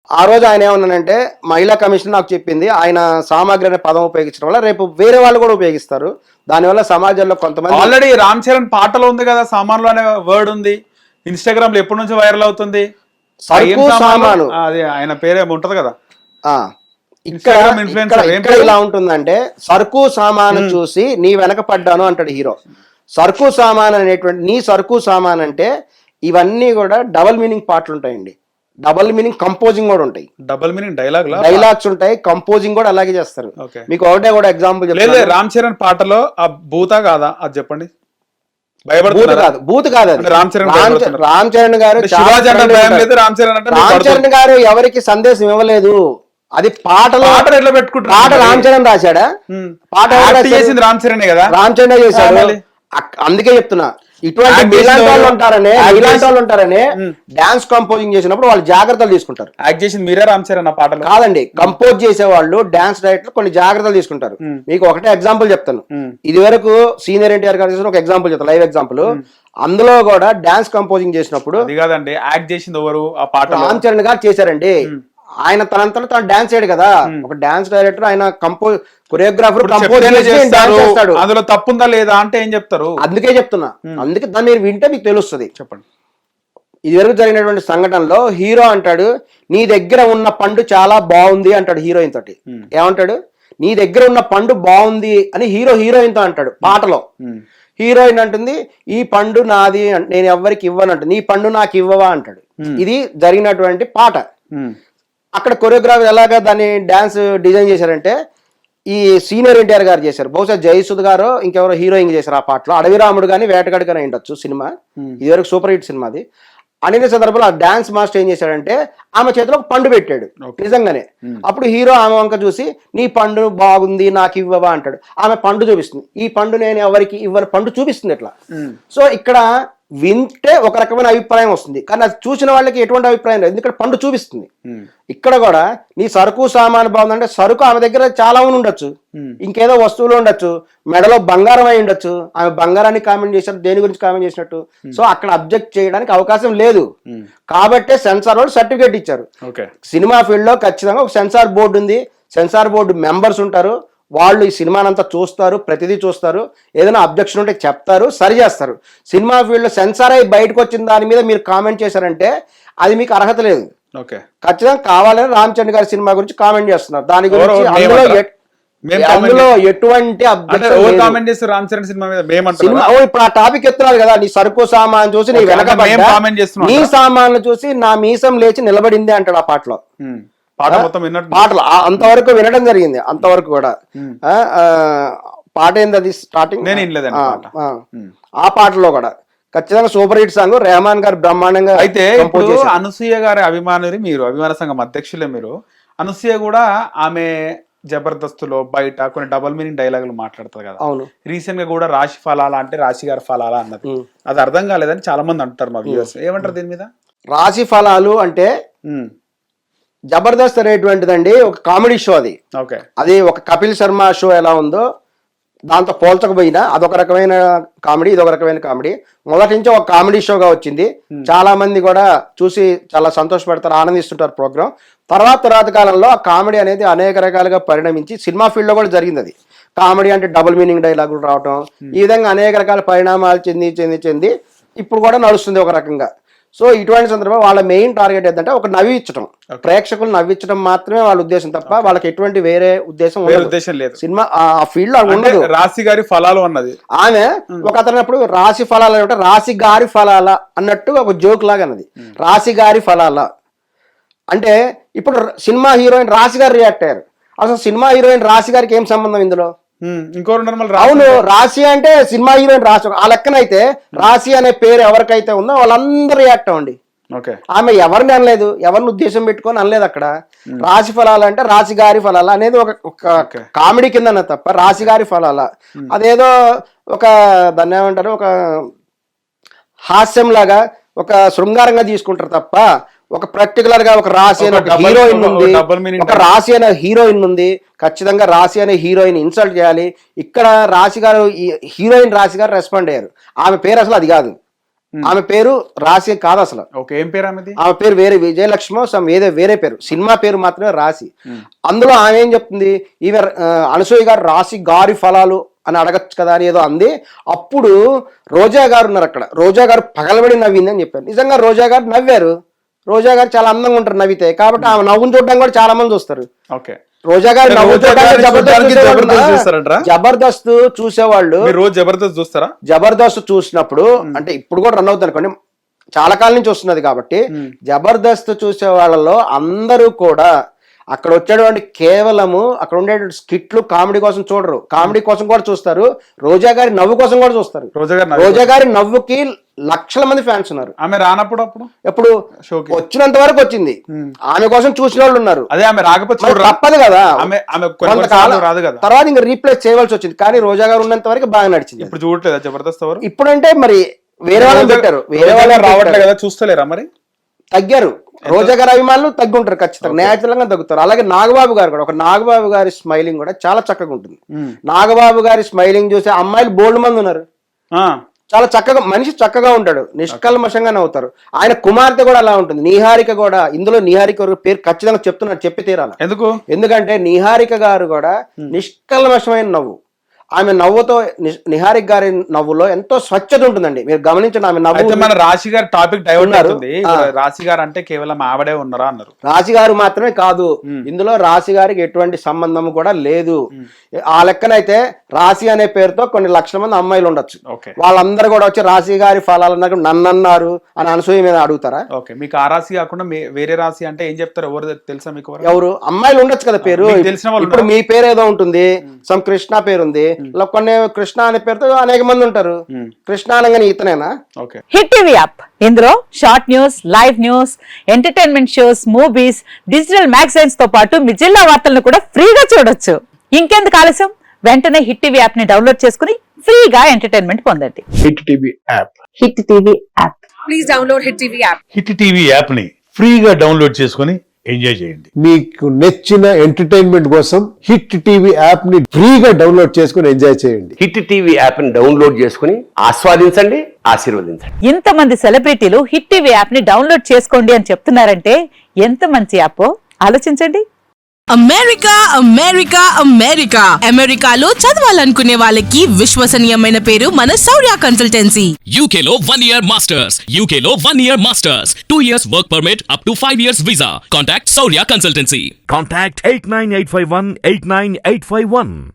ఆ రోజు ఆయన ఏమన్నానంటే మహిళా కమిషన్ నాకు చెప్పింది ఆయన సామాగ్రి అనే పదం ఉపయోగించడం వల్ల రేపు వేరే వాళ్ళు కూడా ఉపయోగిస్తారు, దానివల్ల సమాజంలో కొంతమంది ఆల్రెడీ రామ్ చరణ్ పాటలో ఉంది కదా, సామాన్లు అనే వర్డ్ ఉంది, ఇన్స్టాగ్రామ్ లో ఎప్పటి నుంచి వైరల్ అవుతుంది. సరుకు సామాను అది ఆయన పేరే ఉంటది కదా. ఇక్కడ ఇలా ఉంటుందంటే సరుకు సామాను చూసి నీ వెనక పడ్డాను అంటాడు హీరో. సరుకు సామాన్ అనేటువంటి నీ సరుకు సామాన్ అంటే ఇవన్నీ కూడా డబల్ మీనింగ్ పాటలు ఉంటాయండి. డబల్ మీనింగ్ కంపోజింగ్ కూడా ఉంటాయి, డబల్ మీనింగ్ డైలాగ్స్ ఉంటాయి, కంపోజింగ్ కూడా అలాగే చేస్తారు. మీకు ఒకటే కూడా ఎగ్జాంపుల్ చెప్పలేదు. రామ్ చరణ్ పాటలో ఆ భూతా కాదా అది చెప్పండి. బూత్ కాదు రామ్ చరణ్ గారు రామ్ చరణ్ గారు ఎవరికి సందేశం ఇవ్వలేదు, అది పాటలో ఎట్లా పెట్టుకుంటారు. పాట రామ్ చరణ్ రాశాడా, పాట చేసింది రామ్ చరణ్ కదా, రామ్ చరణ్ చేశాడు. అందుకే చెప్తున్నా ఇటువంటి ఇలాంటి వాళ్ళు ఉంటారనే డాన్స్ కంపోజింగ్ చేసినప్పుడు వాళ్ళు జాగ్రత్తలు తీసుకుంటారు. యాక్ట్ చేసింది మీరే రామ్ చరణ్ పాటలు కాదండి, కంపోజ్ చేసే వాళ్ళు డాన్స్ డైరెక్టర్ కొన్ని జాగ్రత్తలు తీసుకుంటారు. మీకు ఒకటే ఎగ్జాంపుల్ చెప్తాను. ఇది వరకు సీనియర్ ఎన్టీఆర్ గారు చేసిన ఒక ఎగ్జాంపుల్ చెప్తాను, లైవ్ ఎగ్జాంపుల్. అందులో కూడా డాన్స్ కంపోజింగ్ చేసినప్పుడు కాదండి, యాక్ట్ చేసింది ఎవరు ఆ పాట రామ్ చరణ్ గారు చేశారండి. ఆయన తనంతలో తను డాన్స్ చేయడు కదా, ఒక డాన్స్ డైరెక్టర్, ఆయన కొరియోగ్రాఫర్ కంపోజ్ చేస్తాడు. అందులో తప్పుందా లేదా అంటే ఏం చెప్తారు. అందుకే చెప్తున్నా, అందుకే దాన్ని మీరు వింటే మీకు తెలుస్తుంది. చెప్పండి. ఇది వరకు జరిగినటువంటి సంఘటనలో హీరో అంటాడు నీ దగ్గర ఉన్న పండు చాలా బాగుంది అంటాడు హీరోయిన్ తోటి. ఏమంటాడు, నీ దగ్గర ఉన్న పండు బాగుంది అని హీరోయిన్ తో అంటాడు పాటలో. హీరోయిన్ అంటుంది ఈ పండు నాది, నేను ఎవ్వరికి ఇవ్వను అంటుంది, నీ పండు నాకు ఇవ్వవా అంటాడు. ఇది జరిగినటువంటి పాట. అక్కడ కొరియోగ్రాఫర్ ఎలాగా దాన్ని డాన్స్ డిజైన్ చేశారంటే ఈ సీనియర్ ఎన్టీఆర్ గారు చేశారు, బహుశా జయసుద్ గారు ఇంకెవరో హీరోయిన్ చేశారు ఆ పాటలో. అడవిరాముడు కానీ వేటగాడు కానీ ఉండొచ్చు సినిమా, ఇదివరకు సూపర్ హిట్ సినిమా అది. అనే సందర్భంలో ఆ డాన్స్ మాస్టర్ ఏం చేశాడంటే ఆమె చేతిలో ఒక పండు పెట్టాడు నిజంగానే. అప్పుడు హీరో ఆమె వంక చూసి నీ పండు బాగుంది నాకు ఇవ్వవా అంటాడు. ఆమె పండు చూపిస్తుంది, ఈ పండు నేను ఎవరికి ఇవ్వని పండు చూపిస్తుంది ఇట్లా. సో ఇక్కడ వింటే ఒక రకమైన అభిప్రాయం వస్తుంది, కానీ అది చూసిన వాళ్ళకి ఎటువంటి అభిప్రాయం లేదు, ఎందుకంటే పండు చూపిస్తుంది. ఇక్కడ కూడా నీ సరుకు సామాను బాగుందంటే సరుకు ఆమె దగ్గర చాలా ఉండొచ్చు, ఇంకేదో వస్తువులు ఉండొచ్చు, మెడలో బంగారం అయి ఉండొచ్చు, ఆమె బంగారాన్ని కామెంట్ చేశారు, దేని గురించి కామెంట్ చేసినట్టు. సో అక్కడ అబ్జెక్ట్ చేయడానికి అవకాశం లేదు, కాబట్టే సెన్సార్ వాళ్ళు సర్టిఫికేట్ ఇచ్చారు. సినిమా ఫీల్డ్ లో ఖచ్చితంగా ఒక సెన్సార్ బోర్డు ఉంది, సెన్సార్ బోర్డు మెంబర్స్ ఉంటారు, వాళ్ళు ఈ సినిమానంతా చూస్తారు, ప్రతిదీ చూస్తారు, ఏదైనా అబ్జెక్షన్ ఉంటే చెప్తారు, సరి చేస్తారు. సినిమా ఫీల్డ్ సెన్సార్ అయి బయటకు వచ్చిన దాని మీద మీరు కామెంట్ చేశారంటే అది మీకు అర్హత లేదు. ఖచ్చితంగా కావాలని రామ్ చరణ్ గారి సినిమా గురించి కామెంట్ చేస్తున్నారు, దాని గురించి అందులో ఎటువంటి ఇప్పుడు ఆ టాపిక్ ఎత్తున్నారు కదా, నీ సరుకు సామాన్ చూసి నీ వెనక నీ సామాన్లు చూసి నా మీసం లేచి నిలబడింది అంటాడు ఆ పాటలో. పాటలు అంతవరకు వినడం జరిగింది, అంతవరకు కూడా. పాట ఏంది అది స్టార్టింగ్ ఆ పాటలో కూడా ఖచ్చితంగా సూపర్ హిట్ సాంగ్, రెహమాన్ గారు బ్రహ్మాండంగా. అయితే ఇప్పుడు అనసూయ గారి అభిమానులు మీరు, అభిమాన సంఘం అధ్యక్షులే మీరు. అనసూయ కూడా ఆమె జబర్దస్తులో బయట కొన్ని డబల్ మీనింగ్ డైలాగులు మాట్లాడతారు కదా. అవును, రీసెంట్ గా కూడా రాశి ఫలాలా అంటే రాశి గారి ఫలాలా అన్నది, అది అర్థం కాలేదని చాలా మంది అంటారు మా వ్యూవర్స్. ఏమంటారు దీని మీద? రాశి ఫలాలు అంటే జబర్దస్త్ అనేటువంటిదండి ఒక కామెడీ షో. అది ఒక కపిల్ శర్మ షో ఎలా ఉందో దాంతో పోల్చకపోయినా అదొక రకమైన కామెడీ, ఇదొక రకమైన కామెడీ. మొదటి నుంచి ఒక కామెడీ షోగా వచ్చింది, చాలా మంది కూడా చూసి చాలా సంతోషపడతారు, ఆనందిస్తుంటారు ప్రోగ్రామ్. తర్వాత కాలంలో ఆ కామెడీ అనేది అనేక రకాలుగా పరిణమించి సినిమా ఫీల్డ్ లో కూడా జరిగింది. అది కామెడీ అంటే డబుల్ మీనింగ్ డైలాగులు రావటం, ఈ విధంగా అనేక రకాల పరిణామాలు చెంది ఇప్పుడు కూడా నడుస్తుంది ఒక రకంగా. సో ఇటువంటి సందర్భంలో వాళ్ళ మెయిన్ టార్గెట్ ఏంటంటే ఒక నవ్వించడం, ప్రేక్షకులు నవ్వించడం మాత్రమే వాళ్ళ ఉద్దేశం తప్ప వాళ్ళకి ఎటువంటి వేరే ఉద్దేశం లేదు. సినిమా ఆ ఫీల్డ్ లో ఉండదు. రాశి గారి ఫలాలు అన్నది ఆమె ఒక అతనప్పుడు రాశి ఫలాలు అంటే రాశి గారి ఫలాల అన్నట్టు ఒక జోక్ లాగా అన్నది. రాశి గారి ఫలాల అంటే ఇప్పుడు సినిమా హీరోయిన్ రాశి గారు రియాక్ట్ అయ్యారు. అసలు సినిమా హీరోయిన్ రాశి గారికి ఏం సంబంధం ఇందులో? అవును, రాశి అంటే సినిమా హీరోయిన్ రాశి. ఆ లెక్కనైతే రాశి అనే పేరు ఎవరికైతే ఉందో వాళ్ళందరూ రియాక్ట్ అవ్వండి. ఆమె ఎవరిని అనలేదు, ఎవరిని ఉద్దేశం పెట్టుకొని అనలేదు. అక్కడ రాశి ఫలాలు అంటే రాశి గారి ఫలాల అనేది ఒక కామెడీ కింద తప్ప రాశి గారి ఫలాల అదేదో ఒక దాన్ని ఏమంటారు, ఒక హాస్యం లాగా ఒక శృంగారంగా తీసుకుంటారు తప్ప ఒక పర్టికులర్ గా ఒక రాశి అనే హీరోయిన్ ఉంది, ఒక రాశి అనే హీరోయిన్ ఉంది, ఖచ్చితంగా రాశి అనే హీరోయిన్ ఇన్సల్ట్ చేయాలి. ఇక్కడ రాశి గారు హీరోయిన్ రాశి గారు రెస్పాండ్ అయ్యారు, ఆమె పేరు అసలు అది కాదు. ఆమె పేరు రాశి కాదు అసలు. ఓకే, ఏం పేరు ఆమెది? ఆమె పేరు వేరే విజయలక్ష్మి వేరే పేరు, సినిమా పేరు మాత్రమే రాశి. అందులో ఆమె ఏం చెప్తుంది, ఈమె అనసూయ గారు రాశి గారి ఫలాలు అని అడగచ్చు కదా అని ఏదో అంది. అప్పుడు రోజా గారు ఉన్నారు అక్కడ, రోజా గారు పగలబడి నవ్వింది అని చెప్పారు. నిజంగా రోజా గారు నవ్వారు. రోజా గారు చాలా అందంగా ఉంటారు నవ్వితే, కాబట్టి ఆమె నవ్వును చూడడానికి కూడా చాలా మంది చూస్తారు. ఓకే, రోజా గారు జబర్దస్త్ చూసేవాళ్ళు. రోజు జబర్దస్త్ చూస్తారా? జబర్దస్త్ చూసినప్పుడు అంటే ఇప్పుడు కూడా రన్ అవుతుంది అనుకోండి, చాలా కాలం నుంచి వస్తున్నది కాబట్టి జబర్దస్త్ చూసే వాళ్ళలో అందరూ కూడా అక్కడ వచ్చేటువంటి కేవలము అక్కడ ఉండేటువంటి స్కిట్లు కామెడీ కోసం చూడరు, కామెడీ కోసం కూడా చూస్తారు, రోజా గారి నవ్వు కోసం కూడా చూస్తారు. రోజా గారి నవ్వుకి లక్షల మంది ఫ్యాన్స్ ఉన్నారు. ఆమె రానప్పుడు ఎప్పుడు వచ్చినంత వరకు వచ్చింది, ఆమె కోసం చూసిన వాళ్ళు ఉన్నారు. అదే ఆమె రాకపోతే తప్పదు కదా, రాదు కదా, తర్వాత ఇంకా రీప్లేస్ చేయవలసి వచ్చింది. కానీ రోజా గారు ఉన్నంత వరకు బాగా నడిచింది. ఇప్పుడు చూడట్లేదా జబర్దస్త్? ఇప్పుడు అంటే మరి వేరే వాళ్ళని పెట్టారు, వేరే వాళ్ళు రావట్లేదు కదా, చూస్తలేరా మరి? తగ్గారు. రోజా గారి అభిమానులు తగ్గుంటారు ఖచ్చితంగా, న్యాచురల్ గా తగ్గుతారు. అలాగే నాగబాబు గారు కూడా, ఒక నాగబాబు గారి స్మైలింగ్ కూడా చాలా చక్కగా ఉంటుంది. నాగబాబు గారి స్మైలింగ్ చూసే అమ్మాయిలు బోల్డ్ మంది ఉన్నారు. చాలా చక్కగా, మనిషి చక్కగా ఉంటాడు, నిష్కల్మషంగా నవ్వుతారు. ఆయన కుమార్తె కూడా అలా ఉంటుంది, నిహారిక కూడా. ఇందులో నిహారిక పేరు ఖచ్చితంగా చెప్తున్నారు, చెప్పి తీరాలి. ఎందుకంటే నిహారిక గారు కూడా నిష్కల్మషమైన నవ్వు. ఆమె నవ్వుతో, నిహారిక గారి నవ్వులో ఎంతో స్వచ్ఛత ఉంటుందండి. మీరు గమనించండి, ఆమె నవ్వు. మన రాశి గారి టాపిక్ డైవర్ట్ అవుతుంది. రాశి గారు అంటే కేవలం ఆవిడే ఉన్నారా అన్నారు. రాశి గారు మాత్రమే కాదు, ఇందులో రాశి గారికి ఎటువంటి సంబంధం కూడా లేదు. ఆ లెక్కనైతే రాశి అనే పేరుతో కొన్ని లక్షల మంది అమ్మాయిలు ఉండొచ్చు. వాళ్ళందరూ కూడా వచ్చి రాశి గారి ఫలాలు నన్ను అన్నారు అని అనసూయ మీద అడుగుతారా? ఓకే, మీకు ఆ రాశి కాకుండా వేరే రాశి అంటే ఏం చెప్తారు? ఎవరు తెలుసా మీకు? ఎవరు అమ్మాయిలు ఉండొచ్చు కదా పేరు. ఇప్పుడు మీ పేరు ఏదో ఉంటుంది, సమ్ కృష్ణ పేరు ఉంది, కొన్ని కృష్ణ అనే పేరుతో అనేక మంది ఉంటారు. కృష్ణ అనగానే ఇతనేనా? హిట్ టీవీ యాప్, ఇందులో short news, live news, entertainment shows, movies, digital magazines తో పాటు మీ జిల్లా వార్తలను కూడా ఫ్రీగా చూడొచ్చు. ఇంకెందుకు ఆలస్యం, వెంటనే హిట్ టీవీ యాప్ ని డౌన్లోడ్ చేసుకుని ఫ్రీగా ఎంటర్టైన్మెంట్ పొందండి. Hit TV app, hit TV app, please download hit TV app. Hit TV app ని ఫ్రీగా డౌన్లోడ్ చేసుకుని ఎంజాయ్ చేయండి. మీకు నచ్చిన ఎంటర్టైన్మెంట్ కోసం హిట్ టీవీ యాప్ ని ఫ్రీగా డౌన్లోడ్ చేసుకుని ఎంజాయ్ చేయండి. హిట్ టీవీ యాప్ ని డౌన్లోడ్ చేసుకుని ఆస్వాదించండి, ఆశీర్వదించండి. ఇంతమంది సెలబ్రిటీలు హిట్ టీవీ యాప్ ని డౌన్లోడ్ చేసుకోండి అని చెప్తున్నారంటే ఎంత మంచి యాప్ ఆలోచించండి. అమెరికా అమెరికా అమెరికా అమెరికాలో చదవాలనుకునే వాళ్ళకి విశ్వసనీయమైన పేరు మన శౌర్య కన్సల్టెన్సీ. UK లో 1 year masters, UK లో 1 year masters, 2 years work permit up to 5 years visa. Contact Shaurya Consultancy. Contact 89851 89851.